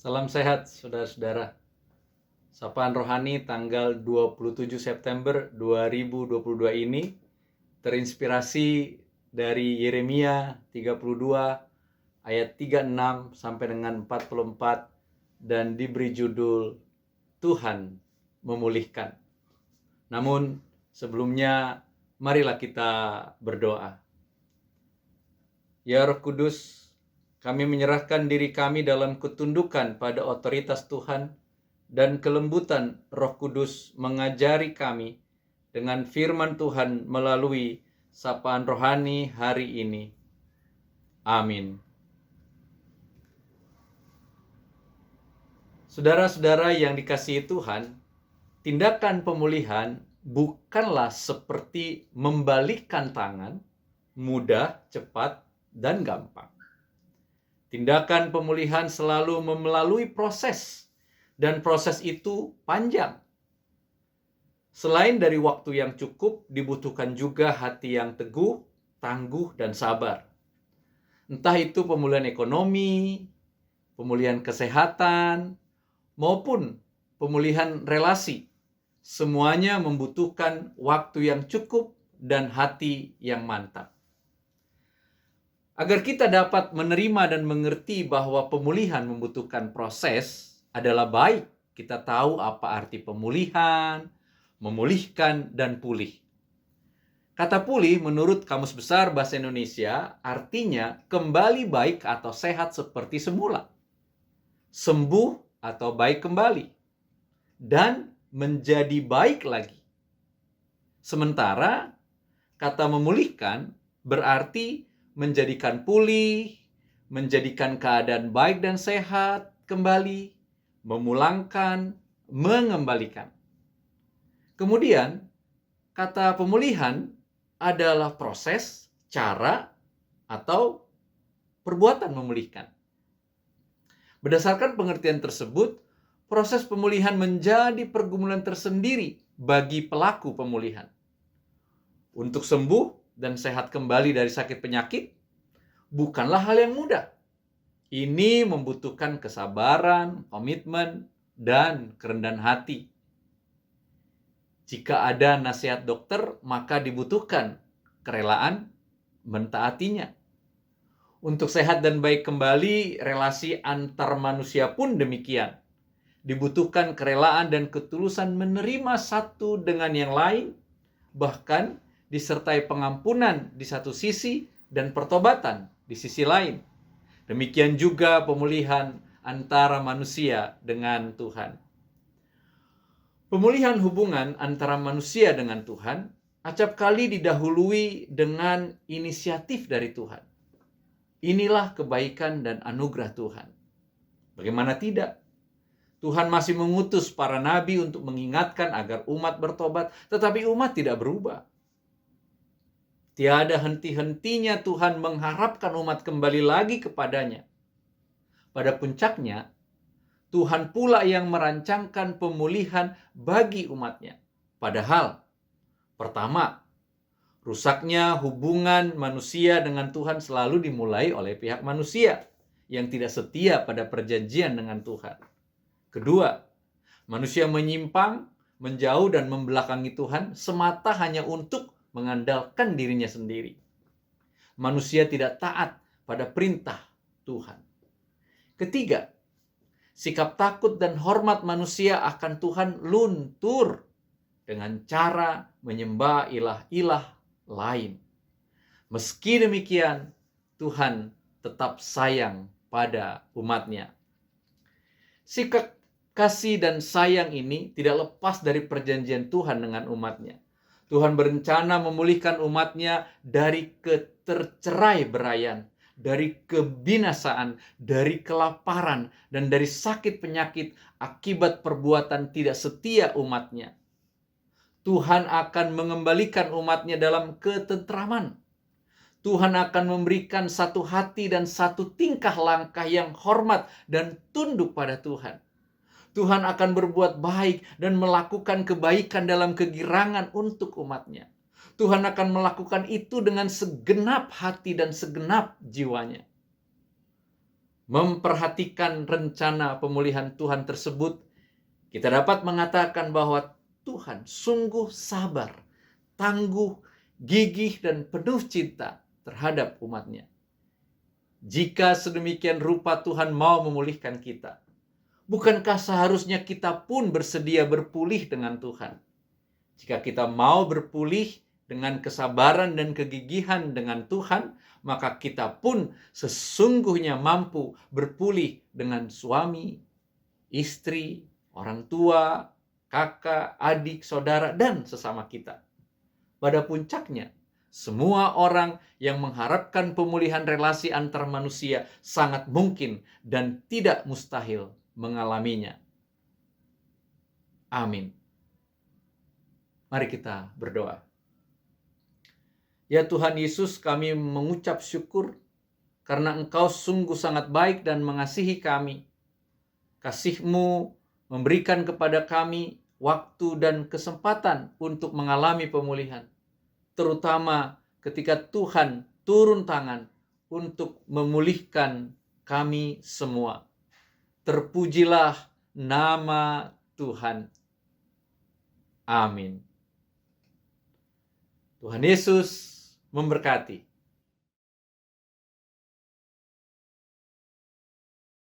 Salam sehat saudara-saudara. Sapaan Rohani tanggal 27 September 2022 ini terinspirasi dari Yeremia 32 ayat 36 sampai dengan 44 dan diberi judul Tuhan memulihkan. Namun sebelumnya marilah kita berdoa. Ya Roh Kudus, kami menyerahkan diri kami dalam ketundukan pada otoritas Tuhan dan kelembutan Roh Kudus mengajari kami dengan firman Tuhan melalui sapaan rohani hari ini. Amin. Saudara-saudara yang dikasihi Tuhan, tindakan pemulihan bukanlah seperti membalikkan tangan, mudah, cepat, dan gampang. Tindakan pemulihan selalu melalui proses, dan proses itu panjang. Selain dari waktu yang cukup, dibutuhkan juga hati yang teguh, tangguh, dan sabar. Entah itu pemulihan ekonomi, pemulihan kesehatan, maupun pemulihan relasi. Semuanya membutuhkan waktu yang cukup dan hati yang mantap. Agar kita dapat menerima dan mengerti bahwa pemulihan membutuhkan proses, adalah baik kita tahu apa arti pemulihan, memulihkan, dan pulih. Kata pulih menurut Kamus Besar Bahasa Indonesia artinya kembali baik atau sehat seperti semula, sembuh atau baik kembali, dan menjadi baik lagi. Sementara kata memulihkan berarti menjadikan pulih, menjadikan keadaan baik dan sehat kembali, memulangkan, mengembalikan. Kemudian, kata pemulihan adalah proses, cara, atau perbuatan memulihkan. Berdasarkan pengertian tersebut, proses pemulihan menjadi pergumulan tersendiri bagi pelaku pemulihan. Untuk sembuh dan sehat kembali dari sakit penyakit bukanlah hal yang mudah. Ini membutuhkan kesabaran, komitmen, dan kerendahan hati. Jika ada nasihat dokter, maka dibutuhkan kerelaan mentaatinya. Untuk sehat dan baik kembali, relasi antar manusia pun demikian. Dibutuhkan kerelaan dan ketulusan menerima satu dengan yang lain, bahkan disertai pengampunan di satu sisi dan pertobatan di sisi lain. Demikian juga pemulihan antara manusia dengan Tuhan. Pemulihan hubungan antara manusia dengan Tuhan acap kali didahului dengan inisiatif dari Tuhan. Inilah kebaikan dan anugerah Tuhan. Bagaimana tidak? Tuhan masih mengutus para nabi untuk mengingatkan agar umat bertobat, tetapi umat tidak berubah. Tiada henti-hentinya Tuhan mengharapkan umat kembali lagi kepadanya. Pada puncaknya, Tuhan pula yang merancangkan pemulihan bagi umatnya. Padahal, pertama, rusaknya hubungan manusia dengan Tuhan selalu dimulai oleh pihak manusia yang tidak setia pada perjanjian dengan Tuhan. Kedua, manusia menyimpang, menjauh dan membelakangi Tuhan semata hanya untuk mengandalkan dirinya sendiri. Manusia tidak taat pada perintah Tuhan. Ketiga, sikap takut dan hormat manusia akan Tuhan luntur dengan cara menyembah ilah-ilah lain. Meski demikian, Tuhan tetap sayang pada umatnya. Sikap kasih dan sayang ini tidak lepas dari perjanjian Tuhan dengan umatnya. Tuhan berencana memulihkan umatnya dari ketercerai-beraian, dari kebinasaan, dari kelaparan, dan dari sakit penyakit akibat perbuatan tidak setia umatnya. Tuhan akan mengembalikan umatnya dalam ketentraman. Tuhan akan memberikan satu hati dan satu tingkah langkah yang hormat dan tunduk pada Tuhan. Tuhan akan berbuat baik dan melakukan kebaikan dalam kegirangan untuk umatnya. Tuhan akan melakukan itu dengan segenap hati dan segenap jiwanya. Memperhatikan rencana pemulihan Tuhan tersebut, kita dapat mengatakan bahwa Tuhan sungguh sabar, tangguh, gigih, dan penuh cinta terhadap umatnya. Jika sedemikian rupa Tuhan mau memulihkan kita, bukankah seharusnya kita pun bersedia berpulih dengan Tuhan? Jika kita mau berpulih dengan kesabaran dan kegigihan dengan Tuhan, maka kita pun sesungguhnya mampu berpulih dengan suami, istri, orang tua, kakak, adik, saudara, dan sesama kita. Pada puncaknya, semua orang yang mengharapkan pemulihan relasi antar manusia sangat mungkin dan tidak mustahil mengalaminya. Amin. Mari kita berdoa. Ya Tuhan Yesus, kami mengucap syukur karena Engkau sungguh sangat baik dan mengasihi kami. Kasih-Mu memberikan kepada kami waktu dan kesempatan untuk mengalami pemulihan. Terutama ketika Tuhan turun tangan untuk memulihkan kami semua. Terpujilah nama Tuhan. Amin. Tuhan Yesus memberkati.